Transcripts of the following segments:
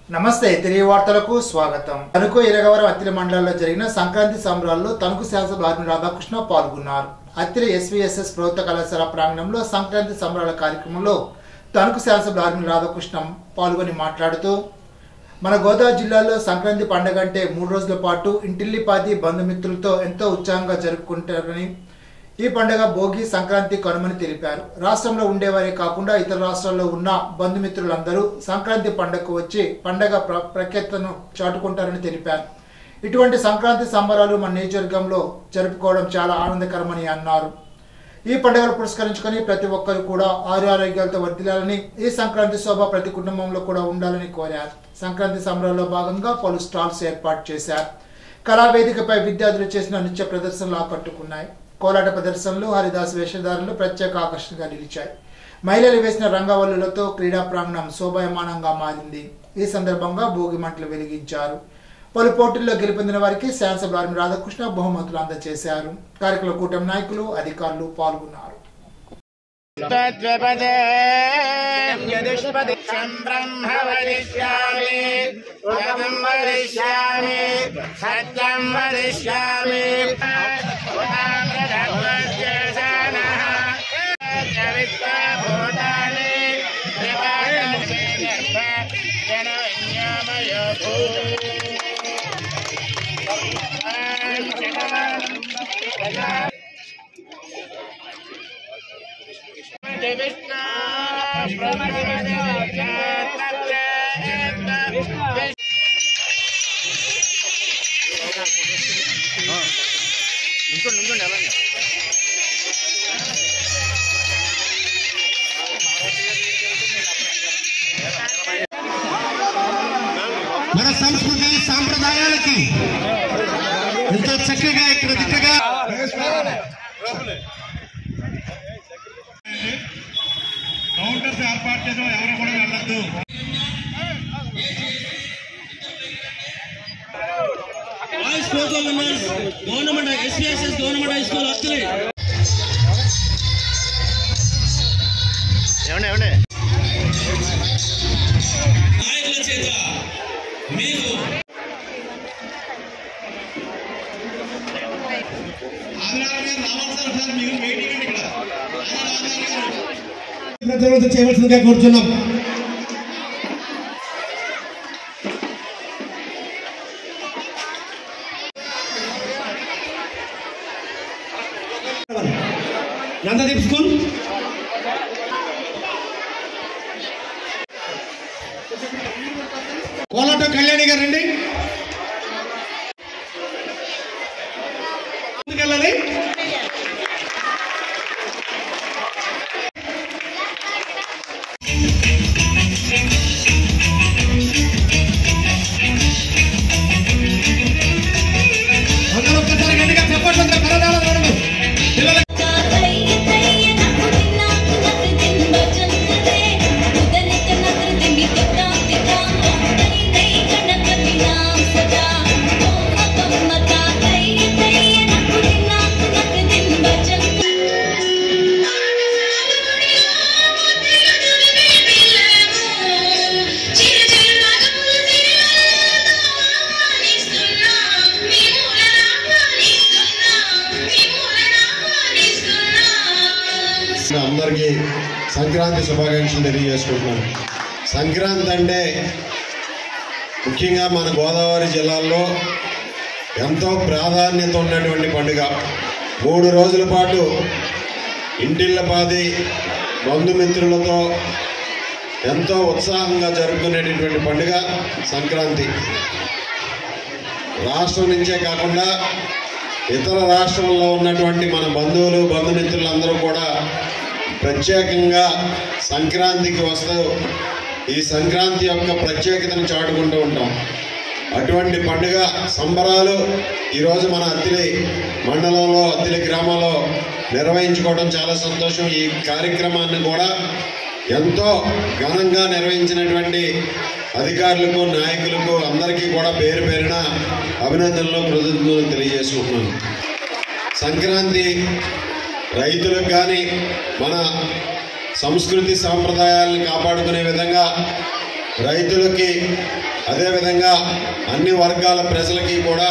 నమస్తే తిరిగి వార్తలకు స్వాగతం. తణుకు ఇరగవరం అత్తిలి మండలాల్లో జరిగిన సంక్రాంతి సంబరాల్లో తణుకు శాసనసభ్యులు ఆర్మీ రాధాకృష్ణ పాల్గొన్నారు. అత్తిలి ఎస్వీఎస్ఎస్ ప్రభుత్వ కళాశాల ప్రాంగణంలో సంక్రాంతి సంబరాల కార్యక్రమంలో తణుకు శాసనసభ్యులు ఆర్మీ రాధాకృష్ణ పాల్గొని మాట్లాడుతూ మన గోదావరి జిల్లాలో సంక్రాంతి పండుగ అంటే 3 రోజుల పాటు ఇంటిల్లిపాది బంధుమిత్రులతో ఎంతో ఉత్సాహంగా జరుపుకుంటారని, ఈ పండుగ భోగి, సంక్రాంతి, కనుమని తెలిపారు. రాష్ట్రంలో ఉండేవారే కాకుండా ఇతర రాష్ట్రాల్లో ఉన్న బంధుమిత్రులందరూ సంక్రాంతి పండుగకు వచ్చి పండుగ ప్రఖ్యాతను చాటుకుంటారని తెలిపారు. ఇటువంటి సంక్రాంతి సంబరాలు మన నియోజకవర్గంలో జరుపుకోవడం చాలా ఆనందకరమని అన్నారు. ఈ పండుగను పురస్కరించుకొని ప్రతి ఒక్కరు కూడా ఆరోగ్యాలతో వర్ధిల్లాలని, ఈ సంక్రాంతి శోభ ప్రతి కుటుంబంలో కూడా ఉండాలని కోరారు. సంక్రాంతి సంబరాల్లో భాగంగా పలు స్టాల్స్ ఏర్పాటు చేశారు. కళావేదికపై విద్యార్థులు చేసిన నృత్య ప్రదర్శనలు ఆకట్టుకున్నాయి. కోలాట ప్రదర్శనలు, హరిదాస్ వేషధారణలు ప్రత్యేక ఆకర్షణగా నిలిచాయి. మహిళలు వేసిన రంగవల్లులతో క్రీడా ప్రాంగణం శోభాయమానంగా మారింది. ఈ సందర్భంగా భోగి మంటలు వెలిగించారు. పలు పోటీల్లో గెలుపొందిన వారికి శాసనసభ్యులు ఆర్మీ రాధాకృష్ణ బహుమతులు అందజేశారు. కార్యక్రమ కూటమి నాయకులు, అధికారులు పాల్గొన్నారు. మన సంస్కృతి సాంప్రదాయాలకి ఎంతో చక్కగా ఇక్కడ దిక్కగా కౌంటర్స్ ఏర్పాటు చేయడం, ఎవరు కూడా వెళ్ళద్దు. Government SVSS government high school Attili. నాయకుల చేత మీరు చేయవలసిందిగా కోరుచున్నాం. నందదీప్ స్కూల్ కోలాట కళ్యాణి గారు రండి, ముందుకెళ్ళాలి. అందరూ ఒక్కసారి గట్టిగా చెప్పండి. కరదాల పిల్లలు అందరికీ సంక్రాంతి శుభాకాంక్షలు తెలియజేసుకుంటున్నాను. సంక్రాంతి అంటే ముఖ్యంగా మన గోదావరి జిల్లాలో ఎంతో ప్రాధాన్యత ఉన్నటువంటి పండుగ. 3 రోజుల పాటు ఇంటిళ్ళపాది బంధుమిత్రులతో ఎంతో ఉత్సాహంగా జరుపుకునేటటువంటి పండుగ సంక్రాంతి. రాష్ట్రం నుంచే కాకుండా ఇతర రాష్ట్రాల్లో ఉన్నటువంటి మన బంధువులు, బంధుమిత్రులందరూ కూడా ప్రత్యేకంగా సంక్రాంతికి వస్తూ ఈ సంక్రాంతి యొక్క ప్రత్యేకతను చాటుకుంటూ ఉంటాం. అటువంటి పండుగ సంబరాలు ఈరోజు మన అత్తిలి మండలంలో, అత్తిలి గ్రామంలో నిర్వహించుకోవడం చాలా సంతోషం. ఈ కార్యక్రమాన్ని కూడా ఎంతో ఘనంగా నిర్వహించినటువంటి అధికారులకు, నాయకులకు అందరికీ కూడా పేరు పేరున అభినందనలు, కృతజ్ఞతలు తెలియజేసుకుంటున్నాను. సంక్రాంతి రైతులకు కానీ మన సంస్కృతి సాంప్రదాయాలను కాపాడుకునే విధంగా రైతులకి అదేవిధంగా అన్ని వర్గాల ప్రజలకి కూడా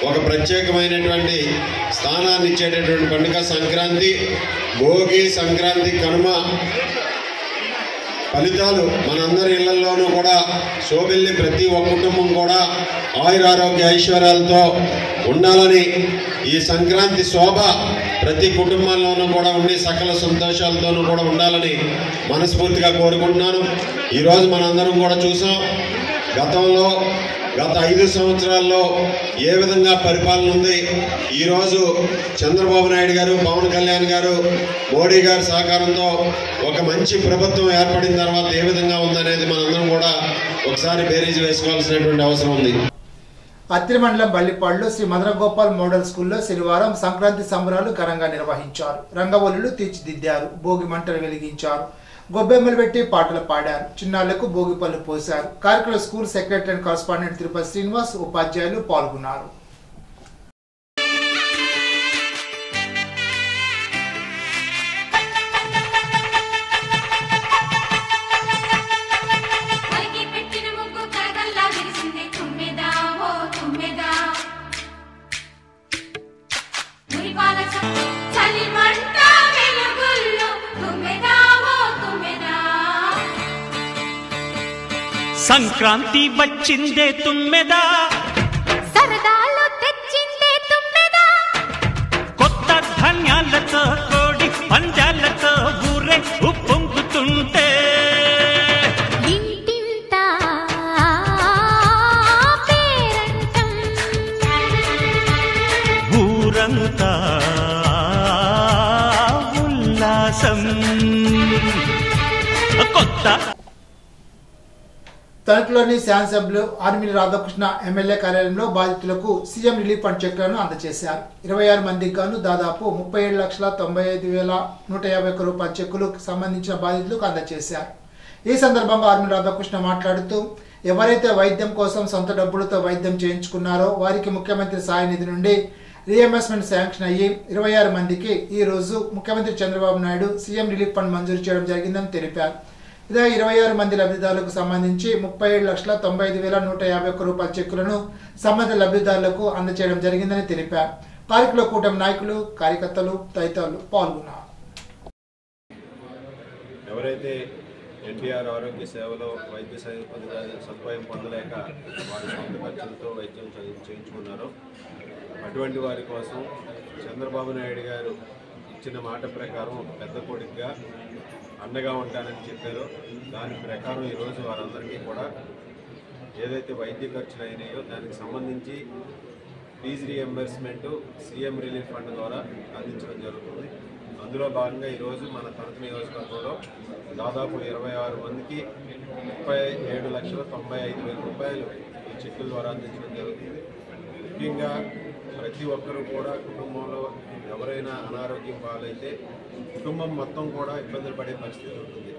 ఒక ప్రత్యేకమైనటువంటి స్థానాన్ని ఇచ్చేటటువంటి పండుగ సంక్రాంతి. భోగి, సంక్రాంతి, కనుమ ఫలితాలు మనందరి ఇళ్లలోనూ కూడా శోభిల్లి ప్రతి ఒక్క కుటుంబం కూడా ఆయురారోగ్య ఐశ్వర్యాలతో ఉండాలని, ఈ సంక్రాంతి శోభ ప్రతి కుటుంబంలోనూ కూడా ఉండి సకల సంతోషాలతోనూ కూడా ఉండాలని మనస్ఫూర్తిగా కోరుకుంటున్నాను. ఈరోజు మనందరం కూడా చూసాం, గత 5 సంవత్సరాల్లో ఏ విధంగా పరిపాలన ఉంది. ఈరోజు చంద్రబాబు నాయుడు గారు, పవన్ కళ్యాణ్ గారు, మోడీ గారి సహకారంతో ఒక మంచి ప్రభుత్వం ఏర్పడిన తర్వాత ఏ విధంగా ఉందనేది మనందరం కూడా ఒకసారి బేరీజు వేసుకోవాల్సినటువంటి అవసరం ఉంది. అత్తిలి మండలం బల్లిపాడులో శ్రీ మదనగోపాల్ మోడల్ స్కూల్లో శనివారం సంక్రాంతి సంబరాలు ఘనంగా నిర్వహించారు. రంగవల్లులు తీర్చిదిద్దారు, భోగి మంటలు వెలిగించారు, గొబ్బెమ్మలు పెట్టి పాటలు పాడారు, చిన్నారులకు భోగి పళ్ళు పోశారు. కార్యక్రమంలో school secretary and correspondent Tirupati Srinivas, ఉపాధ్యాయులు పాల్గొన్నారు. సంక్రాంతి వచ్చిందే తుమ్మెదా, సరదాలు తెచ్చిందే తుమ్మెదా, కొత్త ధాన్యాలతో కోడి పంజాలతో ఊరే ఉప్పొంగుతుంటే ఇంటింటా పేరంటం, ఊరంతా ఉల్లాసం. కొత్త తణుకులోని శాసనసభ్యులు ఆర్మిలి రాధాకృష్ణ ఎమ్మెల్యే కార్యాలయంలో బాధితులకు సీఎం రిలీఫ్ ఫండ్ చెక్లను అందజేశారు. 26 మందికి గాను దాదాపు 37,95,151 రూపాయల చెక్కులకు సంబంధించిన బాధితులకు అందజేశారు. ఈ సందర్భంగా ఆర్మిలి రాధాకృష్ణ మాట్లాడుతూ, ఎవరైతే వైద్యం కోసం సొంత డబ్బులతో వైద్యం చేయించుకున్నారో వారికి ముఖ్యమంత్రి సాయ నిధి నుండి రీఎంబర్స్మెంట్ శాంక్షన్ అయ్యి 26 మందికి ఈ రోజు ముఖ్యమంత్రి Chandrababu Naidu CM relief fund మంజూరు చేయడం జరిగిందని తెలిపారు. ఇదే 26 మంది లబ్ధిదారులకు సంబంధించి 37,95,151 రూపాయల చెక్కులను సంబంధిత లబ్ధిదారులకు అందజేయడం జరిగిందని తెలిపారు. కార్యక్రమంలో కూటమి నాయకులు, కార్యకర్తలు తదితరులు పాల్గొన్నారు. ఎవరైతే ఎన్టీఆర్ ఆరోగ్య సేవలో వైద్య సదుపాయం పొందలేక వారి సొంత ఖర్చులతో వైద్యం చేయించుకున్నారో అటువంటి వారి కోసం చంద్రబాబు నాయుడు గారు ఇచ్చిన మాట ప్రకారం పెద్ద కొడుకుగా అండగా ఉంటానని చెప్పారో దాని ప్రకారం ఈరోజు వారందరికీ కూడా ఏదైతే వైద్య ఖర్చులు అయినాయో దానికి సంబంధించి fees reimbursement CM relief fund ద్వారా అందించడం జరుగుతుంది. అందులో భాగంగా ఈరోజు మన తణుకు నియోజకవర్గంలో దాదాపు 26 మందికి 37,95,000 రూపాయలు ఈ చెక్కుల ద్వారా అందించడం జరుగుతుంది. ముఖ్యంగా ప్రతి ఒక్కరూ కూడా కుటుంబంలో ఎవరైనా అనారోగ్యం పాలైతే కుటుంబం మొత్తం కూడా ఇబ్బందులు పడే పరిస్థితి ఉంటుంది.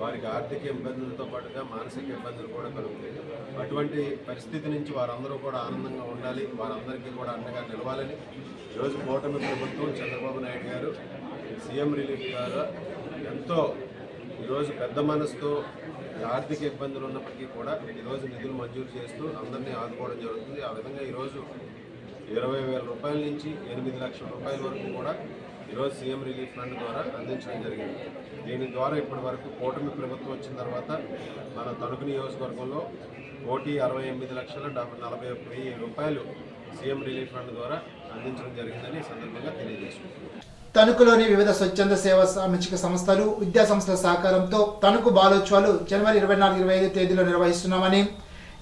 వారికి ఆర్థిక ఇబ్బందులతో పాటుగా మానసిక ఇబ్బందులు కూడా కలుగుతాయి. అటువంటి పరిస్థితి నుంచి వారందరూ కూడా ఆనందంగా ఉండాలి, వారందరికీ కూడా అండగా నిలవాలని ఈరోజు కూటమి ప్రభుత్వం చంద్రబాబు నాయుడు గారు సీఎం రిలీఫ్ ద్వారా ఎంతో ఈరోజు పెద్ద మనసుతో ఆర్థిక ఇబ్బందులు ఉన్నప్పటికీ కూడా ఈరోజు నిధులు మంజూరు చేస్తూ అందరినీ ఆదుకోవడం జరుగుతుంది. ఆ విధంగా ఈరోజు 20,000 రూపాయల నుంచి 8 లక్షల రూపాయల వరకు కూడా ఈరోజు సీఎం రిలీఫ్ ఫండ్ ద్వారా అందించడం జరిగింది. దీని ద్వారా ఇప్పటి వరకు కూటమి ప్రభుత్వం వచ్చిన తర్వాత మన తణుకు నియోజకవర్గంలో 1,68,40,000 రూపాయలు సీఎం రిలీఫ్ ఫండ్ ద్వారా అందించడం జరిగిందని ఈ సందర్భంగా తెలియజేసుకుంటున్నాం. తణుకులోని వివిధ స్వచ్ఛంద సేవా సామాజిక సంస్థలు, విద్యా సంస్థల సహకారంతో తణుకు బాలోత్సవాలు జనవరి 24-25 తేదీలో నిర్వహిస్తున్నామని,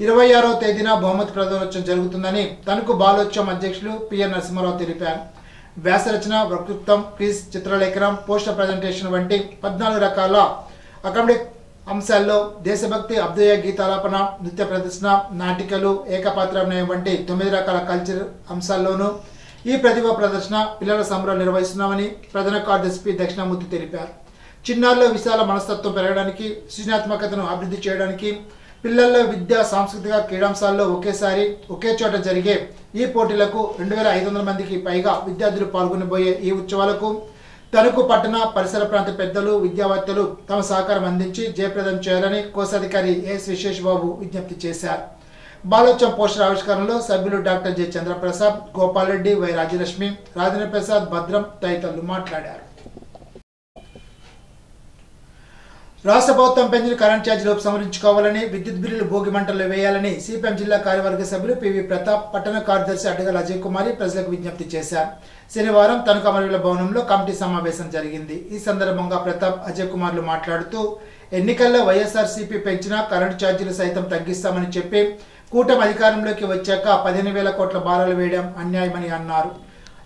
26వ తేదీన బహుమతి ప్రదానోత్సవం జరుగుతుందని తణుకు బాలోత్సవం అధ్యక్షులు పిఎన్ నరసింహారావు తెలిపారు. వ్యాసరచన, వక్తృత్వం, క్విజ్, చిత్రలేఖనం, పోస్టర్ ప్రజెంటేషన్ వంటి 14 రకాల అకాడమిక్ అంశాల్లో దేశభక్తి, అభ్యుదయ గీతాలాపన, నృత్య ప్రదర్శన, నాటికలు, ఏకపాత్రాభినయం వంటి 9 రకాల కల్చర్ అంశాల్లోనూ ఈ ప్రతిభా ప్రదర్శన, పిల్లల సంబరాలు నిర్వహిస్తున్నామని ప్రధాన కార్యదర్శి పి దక్షిణామూర్తి తెలిపారు. చిన్నారుల్లో విశాల మనస్తత్వం పెరగడానికి, సృజనాత్మకతను అభివృద్ధి చేయడానికి, పిల్లల్లో విద్యా, సాంస్కృతిక, క్రీడాంశాల్లో ఒకేసారి ఒకే చోట జరిగే ఈ పోటీలకు 2,500 మందికి పైగా విద్యార్థులు పాల్గొనబోయే ఈ ఉత్సవాలకు తణుకు పట్టణ పరిసర ప్రాంత పెద్దలు విద్యావేత్తలు తమ సహకారం అందించి జయప్రదం చేయాలని కోశాధికారి ఎస్ విశేషబాబు విజ్ఞప్తి చేశారు. బాలోత్సవం పోస్టర్ ఆవిష్కరణలో సభ్యులు doctor J Chandraprasad, Gopal Reddy, Y Rajyalakshmi, Rajendra Prasad, Bhadram తదితరులు మాట్లాడారు. రాష్ట్ర ప్రభుత్వం పెంచిన కరెంట్ ఛార్జీలు ఉపసంహరించుకోవాలని, విద్యుత్ బిల్లులు భోగి మంటల్లో వేయాలని సిపిఎం జిల్లా కార్యవర్గ సభ్యులు పివి ప్రతాప్, పట్టణ కార్యదర్శి అడ్డగల అజయ్ కుమారి ప్రజలకు విజ్ఞప్తి చేశారు. శనివారం తణుకు అమరవీరుల భవనంలో కమిటీ సమావేశం జరిగింది. ఈ సందర్భంగా ప్రతాప్, అజయ్ కుమార్లు మాట్లాడుతూ ఎన్నికల్లో వైఎస్ఆర్సీపీ పెంచిన కరెంటు ఛార్జీలు సైతం తగ్గిస్తామని చెప్పి కూటమి అధికారంలోకి వచ్చాక 15,000 కోట్ల భారాలు వేయడం అన్యాయమని అన్నారు.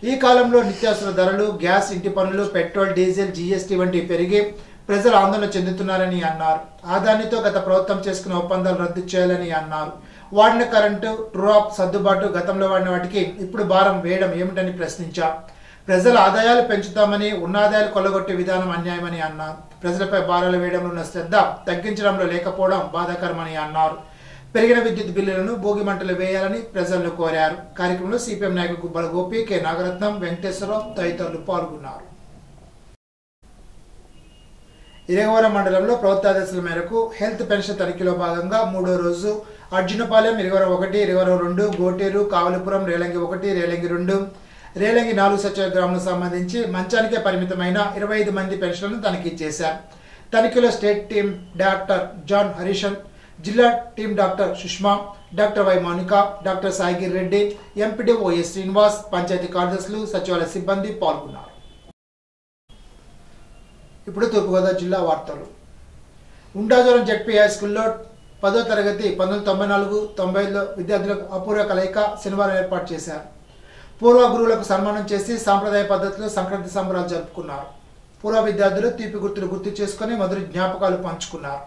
ఈ కాలంలో నిత్యావసర ధరలు, గ్యాస్, ఇంటి పన్నులు, పెట్రోల్, డీజిల్, జీఎస్టీ వంటివి పెరిగి ప్రజలు ఆందోళన చెందుతున్నారని అన్నారు. ఆదానితో గత ప్రభుత్వం చేసుకున్న ఒప్పందాలు రద్దు చేయాలని అన్నారు. వాడిన కరెంటు, ట్రూఅప్ సర్దుబాటు, గతంలో వాడిన వాటికి ఇప్పుడు భారం వేయడం ఏమిటని ప్రశ్నించారు. ప్రజల ఆదాయాలు పెంచుతామని ఉన్న ఆదాయాలు కొల్లగొట్టే విధానం అన్యాయమని అన్నారు. ప్రజలపై భారాలు వేయడంలో ఉన్న శ్రద్ధ తగ్గించడంలో లేకపోవడం బాధాకరమని అన్నారు. పెరిగిన విద్యుత్ బిల్లులను భోగి మంటలు వేయాలని ప్రజలను కోరారు. కార్యక్రమంలో సిపిఎం నాయకులు గుబ్బల గోపి, కె నాగరత్నం, వెంకటేశ్వరరావు తదితరులు పాల్గొన్నారు. ఇరగవరం మండలంలో ప్రభుత్వ ఆదేశాల మేరకు హెల్త్ పెన్షన్ తనిఖీలో భాగంగా 3వ రోజు అర్జునపాలెం, ఇరగవరం 1, ఇరగవరం 2, గోటేరు, కావలిపురం, రేలంగి 1, రేలంగి 2, రేలంగి 4 సచివ గ్రామాలకు సంబంధించి మంచానికే పరిమితమైన 25 మంది పెన్షన్లను తనిఖీ చేశారు. తనిఖీలో state team doctor John Harishan, జిల్లా team doctor Sushma, doctor Y Mounika, doctor Saigir Reddy, MPDO S Srinivas, panchayati కార్యదర్శులు, సచివాలయ సిబ్బంది పాల్గొన్నారు. ఇప్పుడు తూర్పుగోదావరి జిల్లా వార్తలు. ఉండాజోరం జెడ్పీ హై స్కూల్లో 10వ తరగతి 1994-95 విద్యార్థులకు అపూర్వ కలయిక శనివారం ఏర్పాటు చేశారు. పూర్వ గురువులకు సన్మానం చేసి సాంప్రదాయ పద్ధతిలో సంక్రాంతి సంబరాలు జరుపుకున్నారు. పూర్వ విద్యార్థులు తీపి గుర్తులు గుర్తు చేసుకుని మధుర జ్ఞాపకాలు పంచుకున్నారు.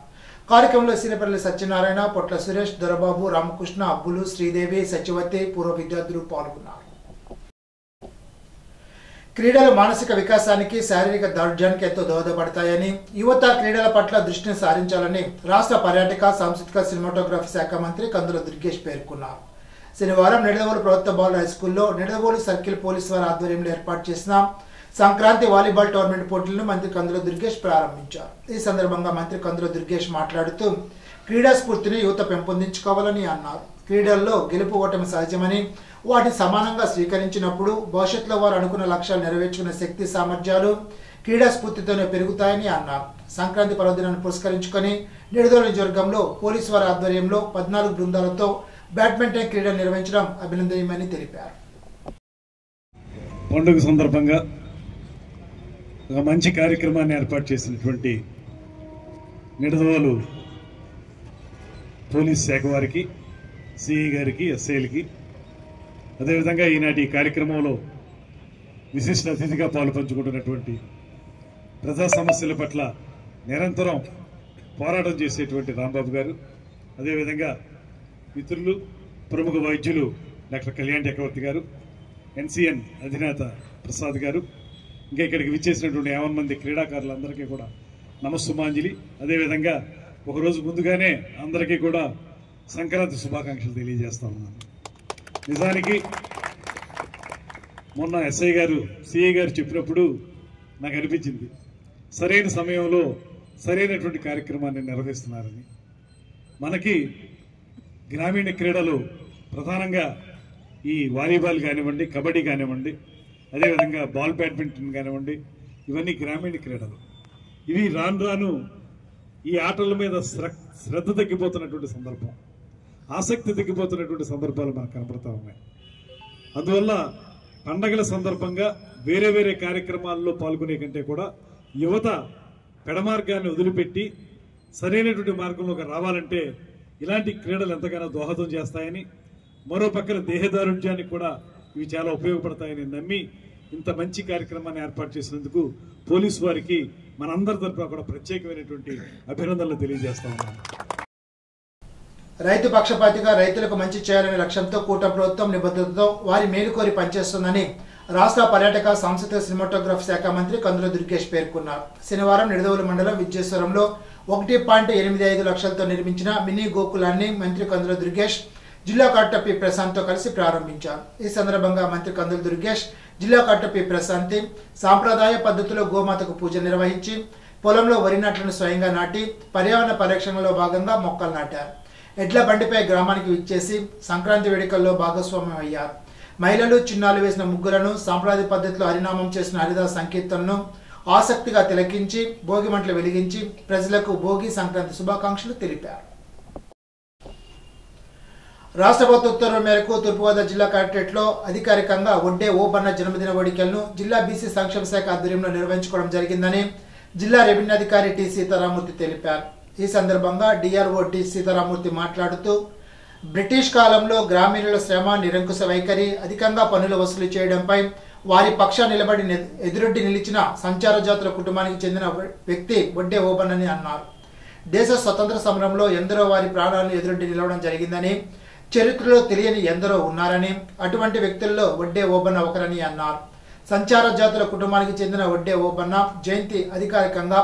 కార్యక్రమంలో సిరిపల్లి సత్యనారాయణ, పొట్ల సురేష్, దొరబాబు, రామకృష్ణ, అబ్బులు, శ్రీదేవి, సత్యవతి పూర్వ విద్యార్థులు పాల్గొన్నారు. క్రీడలు మానసిక వికాసానికి, శారీరక దారుఢ్యానికి ఎంతో దోహదపడతాయని, యువత క్రీడల పట్ల దృష్టిని సారించాలని రాష్ట్ర పర్యాటక, సాంస్కృతిక, సినిమాటోగ్రఫీ శాఖ మంత్రి కందుల దుర్గేష్ పేర్కొన్నారు. శనివారం నిడదవోలు ప్రభుత్వ బాలుర హై స్కూల్లో నిడదవోలు సర్కిల్ పోలీసు వారి ఆధ్వర్యంలో ఏర్పాటు చేసిన సంక్రాంతి వాలీబాల్ టోర్నమెంట్ పోటీలను మంత్రి కందుల దుర్గేష్ ప్రారంభించారు. ఈ సందర్భంగా మంత్రి కందుల దుర్గేష్ మాట్లాడుతూ క్రీడా స్ఫూర్తిని యువత పెంపొందించుకోవాలని అన్నారు. క్రీడల్లో గెలుపు ఓటమి సహజమని, వాటిని సమానంగా స్వీకరించినప్పుడు భవిష్యత్తులో వారు అనుకున్న లక్ష్యాలు నెరవేర్చుకునే శక్తి సామర్థ్యాలు క్రీడా స్ఫూర్తితోనే పెరుగుతాయని అన్నారు. సంక్రాంతి పర్వదినాన్ని పురస్కరించుకొని నిడదవోలు నియోజకవర్గంలో పోలీసు వారి ఆధ్వర్యంలో 14 బృందాలతో బ్యాడ్మింటన్ క్రీడలు నిర్వహించడం అభినందనీయమని తెలిపారు. పండుగ సందర్భంగా ఒక మంచి కార్యక్రమాన్ని ఏర్పాటు చేసినటువంటి నిడదవోలు పోలీస్ శాఖ వారికి, సిఐ గారికి, ఎస్ఐలకి, అదేవిధంగా ఈనాటి కార్యక్రమంలో విశిష్ట అతిథిగా పాలుపంచుకుంటున్నటువంటి ప్రజా సమస్యల పట్ల నిరంతరం పోరాటం చేసేటువంటి రాంబాబు గారు, అదేవిధంగా మిత్రులు, ప్రముఖ వైద్యులు డాక్టర్ కళ్యాణ్ చక్రవర్తి గారు, ఎన్సిఎన్ అధినేత ప్రసాద్ గారు, ఇంకా ఇక్కడికి విచ్చేసినటువంటి 50 మంది క్రీడాకారులందరికీ కూడా నమస్సుమాంజలి. అదేవిధంగా ఒకరోజు ముందుగానే అందరికీ కూడా సంక్రాంతి శుభాకాంక్షలు తెలియజేస్తా ఉన్నాను. నిజానికి మొన్న ఎస్ఐ గారు, సిఐ గారు చెప్పినప్పుడు నాకు అనిపించింది సరైన సమయంలో సరైనటువంటి కార్యక్రమాన్ని నిర్వహిస్తున్నారని. మనకి గ్రామీణ క్రీడలు ప్రధానంగా ఈ వాలీబాల్ కానివ్వండి, కబడ్డీ కానివ్వండి, అదేవిధంగా బాల్ బ్యాడ్మింటన్ కానివ్వండి, ఇవన్నీ గ్రామీణ క్రీడలు. ఇవి రాను రాను ఈ ఆటల మీద శ్రద్ధ తగ్గిపోతున్నటువంటి సందర్భం, ఆసక్తి తగ్గిపోతున్నటువంటి సందర్భాలు మనకు కనపడతా ఉన్నాయి. అందువల్ల పండగల సందర్భంగా వేరే వేరే కార్యక్రమాల్లో పాల్గొనే కంటే కూడా యువత పెడమార్గాన్ని వదిలిపెట్టి సరైనటువంటి మార్గంలోకి రావాలంటే ఇలాంటి క్రీడలు ఎంతగానో దోహదం చేస్తాయని, మరో పక్కన దేహదారుఢ్యానికి కూడా ఇవి చాలా ఉపయోగపడతాయని నమ్మి ఇంత మంచి కార్యక్రమాన్ని ఏర్పాటు చేసినందుకు పోలీసు వారికి మనందరి తరఫున కూడా ప్రత్యేకమైనటువంటి అభినందనలు తెలియజేస్తా ఉన్నాను. రైతు పక్షపాతిగా రైతులకు మంచి చేయాలనే లక్ష్యంతో కూటమి ప్రభుత్వం నిబద్ధతతో వారి మేలు కోరి పనిచేస్తుందని రాష్ట్ర పర్యాటక, సాంస్కృతిక, సినిమాటోగ్రఫీ శాఖ మంత్రి కందుల దుర్గేష్ పేర్కొన్నారు. శనివారం నిడదవోలు మండలం విద్యేశ్వరంలో 1.85 లక్షలతో నిర్మించిన మినీ గోకులాన్ని మంత్రి కందుల దుర్గేష్ జిల్లా కలెక్టర్ పి ప్రశాంత్తో కలిసి ప్రారంభించారు. ఈ సందర్భంగా మంత్రి కందుల దుర్గేష్, జిల్లా కలెక్టర్ పి ప్రశాంతి సాంప్రదాయ పద్ధతిలో గోమాతకు పూజ నిర్వహించి పొలంలో వరి నాట్లను స్వయంగా నాటి పర్యావరణ పరిరక్షణలో భాగంగా మొక్కలు నాటారు. ఎడ్ల బండిపై గ్రామానికి విచ్చేసి సంక్రాంతి వేడుకల్లో భాగస్వామ్యం అయ్యారు. మహిళలు చిన్నాలు వేసిన ముగ్గులను సాంప్రదాయ పద్ధతిలో హరినామం చేసిన హరిదాస్ సంకీర్తనను ఆసక్తిగా తిలకించి భోగి మంటలు వెలిగించి ప్రజలకు భోగి సంక్రాంతి శుభాకాంక్షలు తెలిపారు. రాష్ట్ర ప్రభుత్వ ఉత్తర్వుల మేరకు తూర్పుగోదావరి జిల్లా కలెక్టరేట్లో అధికారికంగా వడ్డే ఓబన్న జన్మదిన వేడుకలను జిల్లా బీసీ సంక్షేమ శాఖ ఆధ్వర్యంలో నిర్వహించుకోవడం జరిగిందని జిల్లా రెవెన్యూ అధికారి టి సీతారామూర్తి తెలిపారు. ఈ సందర్భంగా డిఆర్ఓ టి సీతారామూర్తి మాట్లాడుతూ బ్రిటిష్ కాలంలో గ్రామీణుల శ్రమ, నిరంకుశ వైఖరి, అధికంగా పన్నులు వసూలు చేయడంపై వారి పక్షాన నిలబడి ఎదురొడ్డి నిలిచిన సంచార జాతుల కుటుంబానికి చెందిన వ్యక్తి వడ్డే ఓబన్నని అన్నారు. దేశ స్వతంత్ర సమరంలో ఎందరో వారి ప్రాణాలను ఎదురొడ్డి నిలవడం జరిగిందని, చరిత్రలో తెలియని ఎందరో ఉన్నారని, అటువంటి వ్యక్తుల్లో వడ్డే ఓబన్న ఒకరని అన్నారు. సంచార జాతుల కుటుంబానికి చెందిన వడ్డే ఓబన్న జయంతి అధికారికంగా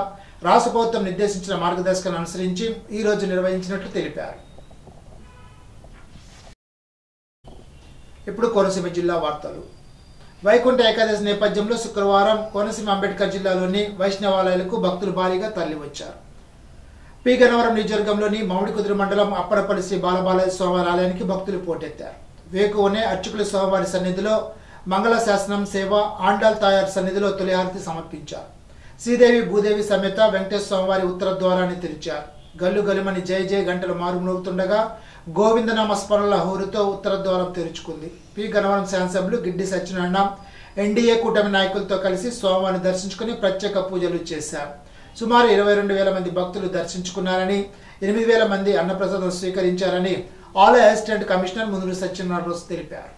రాష్ట్ర ప్రభుత్వం నిర్దేశించిన మార్గదర్శకాలను అనుసరించి ఈ రోజు నిర్వహించినట్లు తెలిపారు. ఇప్పుడు కోనసీమ జిల్లా వార్తలు. వైకుంఠ ఏకాదశి నేపథ్యంలో శుక్రవారం కోనసీమ అంబేద్కర్ జిల్లాలోని వైష్ణవాలయాలకు భక్తులు భారీగా తరలివచ్చారు. పి గన్నవరం నియోజకవర్గంలోని మామిడికుదురు మండలం అప్పరపల్లి శ్రీ బాలబాలయ్య స్వామివారి ఆలయానికి భక్తులు పోటెత్తారు. వేకువనే అర్చకుల స్వామివారి సన్నిధిలో మంగళ శాసనం సేవ, ఆండాల్ తాయారు సన్నిధిలో తొలి హారతి సమర్పించారు. శ్రీదేవి భూదేవి సమేత వెంకటేశ్వర స్వామివారి ఉత్తర ద్వారాన్ని తెరిచారు. గల్లు గలుమని జయ జయ గంటలు మారుమోగుతుండగా గోవిందనామ స్మరణల హోరుతో ఉత్తర ద్వారం తెరుచుకుంది. పి గన్నవరం శాసనసభ్యులు గిడ్డి సత్యనారాయణ ఎన్డీఏ కూటమి నాయకులతో కలిసి స్వామివారిని దర్శించుకుని ప్రత్యేక పూజలు చేశారు. సుమారు 22,000 మంది భక్తులు దర్శించుకున్నారని, 8,000 మంది అన్నప్రసాదం స్వీకరించారని ఆలయ అసిస్టెంట్ కమిషనర్ ముందు సత్యనారాయణ తెలిపారు.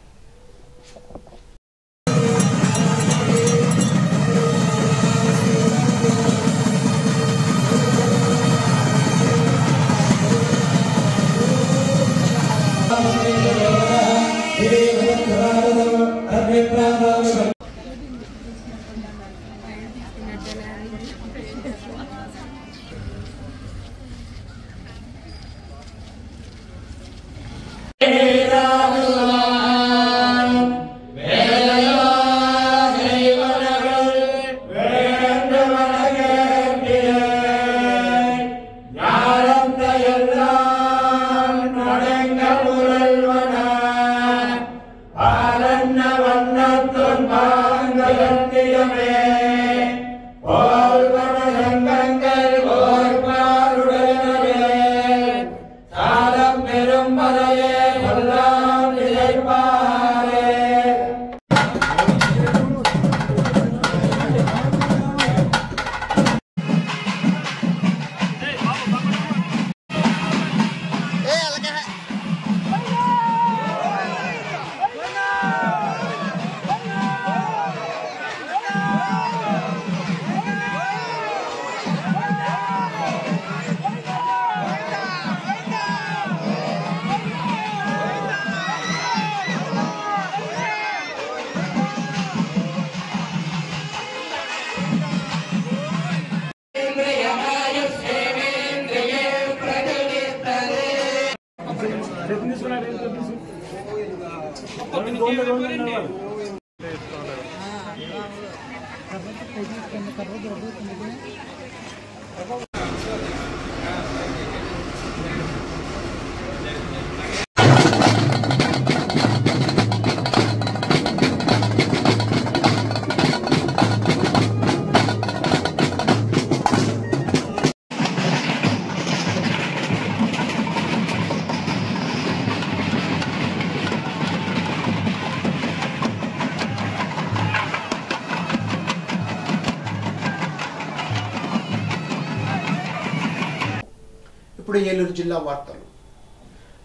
ఇప్పుడు ఏలూరు జిల్లా వార్తలు.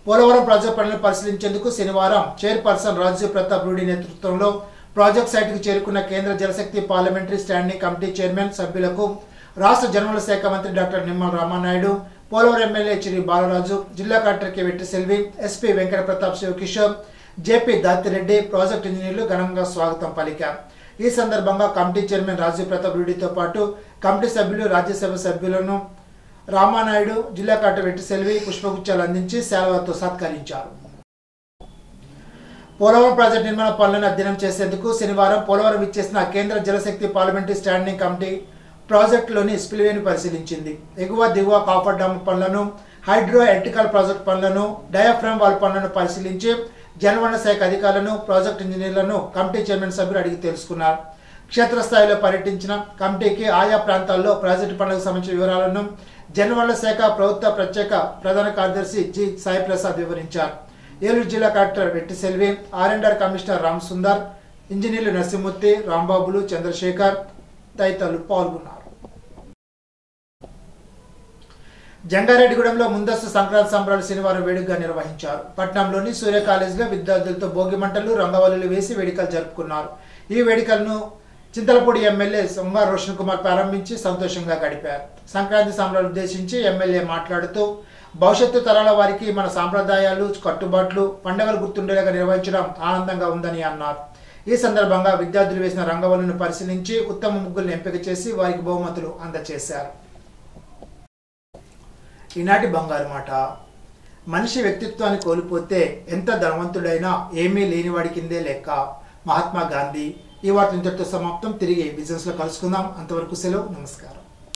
పోలవరం ప్రాజెక్టు పనులను పరిశీలించేందుకు శనివారం చైర్పర్సన్ రాజీవ్ ప్రతాప్ రూడి నేతృత్వంలో ప్రాజెక్ట్ సైట్కు చేరుకున్న కేంద్ర జలశక్తి పార్లమెంటరీ స్టాండింగ్ కమిటీ చైర్మన్ సభ్యులకు రాష్ట్ర జలవనరుల శాఖ మంత్రి డాక్టర్ నిమ్మల రామానాయుడు, పోలవరం ఎమ్మెల్యే చిరి బాలరాజు, జిల్లా collector K Vetriselvi, SP Venkata Pratap Sivakishore, JP Datireddy, project ఇంజనీర్లు ఘనంగా స్వాగతం పలికారు. ఈ సందర్భంగా కమిటీ చైర్మన్ రాజీవ్ ప్రతాప్ రూడితో పాటు కమిటీ సభ్యులు, రాజ్యసభ సభ్యులను రామానాయుడు, జిల్లా కలెక్టర్ వెట్రిసెల్వి పుష్పగుచ్చాలు అందించి శాలువాతో సత్కరించారు. పోలవరం ప్రాజెక్టు నిర్మాణ పనులను అధ్యయనం చేసేందుకు శనివారం పోలవరం విచ్చేసిన కేంద్ర జలశక్తి పార్లమెంటరీ స్టాండింగ్ కమిటీ ప్రాజెక్టులోని స్పిల్వేని పరిశీలించింది. ఎగువ దిగువ కాఫర్ డ్యామ్ పనులను, హైడ్రో ఎలక్ట్రికల్ ప్రాజెక్టు పనులను, డయాఫ్రామ్ వాల్ పనులను పరిశీలించి జలవనరుల శాఖ అధికారులను, ప్రాజెక్టు ఇంజనీర్లను కమిటీ చైర్మన్ సభ్యులు అడిగి తెలుసుకున్నారు. క్షేత్రస్థాయిలో పర్యటించిన కమిటీకి ఆయా ప్రాంతాల్లో ప్రాజెక్టు పనులకు సంబంధించిన వివరాలను జలవనరుల శాఖ ప్రభుత్వ ప్రత్యేక ప్రధాన కార్యదర్శి జి సాయి ప్రసాద్ వివరించారు. ఏలూరు జిల్లా కలెక్టర్ వెట్టి సెల్వి, ఆర్&ఆర్ కమిషనర్ రామ్ సుందర్, ఇంజనీర్లు నరసింహమూర్తి, రాంబాబులు, చంద్రశేఖర్ తదితరులు పాల్గొన్నారు. జంగారెడ్డిగూడెంలో ముందస్తు సంక్రాంతి సంబరాలు శనివారం వేడుకగా నిర్వహించారు. పట్నంలోని సూర్య కాలేజీలో విద్యార్థులతో భోగి మంటలు, రంగవల్లులు వేసి వేడుకలు జరుపుకున్నారు. ఈ వేడుకలను చింతలపూడి ఎమ్మెల్యే సోమవారం రోషన్ కుమార్ ప్రారంభించి సంతోషంగా గడిపారు. సంక్రాంతి సంబరాలు ఉద్దేశించి ఎమ్మెల్యే మాట్లాడుతూ భవిష్యత్తు తరాల వారికి మన సాంప్రదాయాలు, కట్టుబాట్లు, పండుగలు గుర్తుండేలాగా నిర్వహించడం ఆనందంగా ఉందని అన్నారు. ఈ సందర్భంగా విద్యార్థులు వేసిన రంగవల్లును పరిశీలించి ఉత్తమ ముగ్గులను ఎంపిక చేసి వారికి బహుమతులు అందజేశారు. ఈనాటి బంగారు మాట: మనిషి వ్యక్తిత్వాన్ని కోల్పోతే ఎంత ధనవంతుడైనా ఏమీ లేనివాడి కిందే లెక్క. మహాత్మా గాంధీ. ఈ వార్త ఇంతటితో సమాప్తం. తిరిగి బిజినెస్ లో కలుసుకుందాం. అంతవరకు సెలవు. నమస్కారం.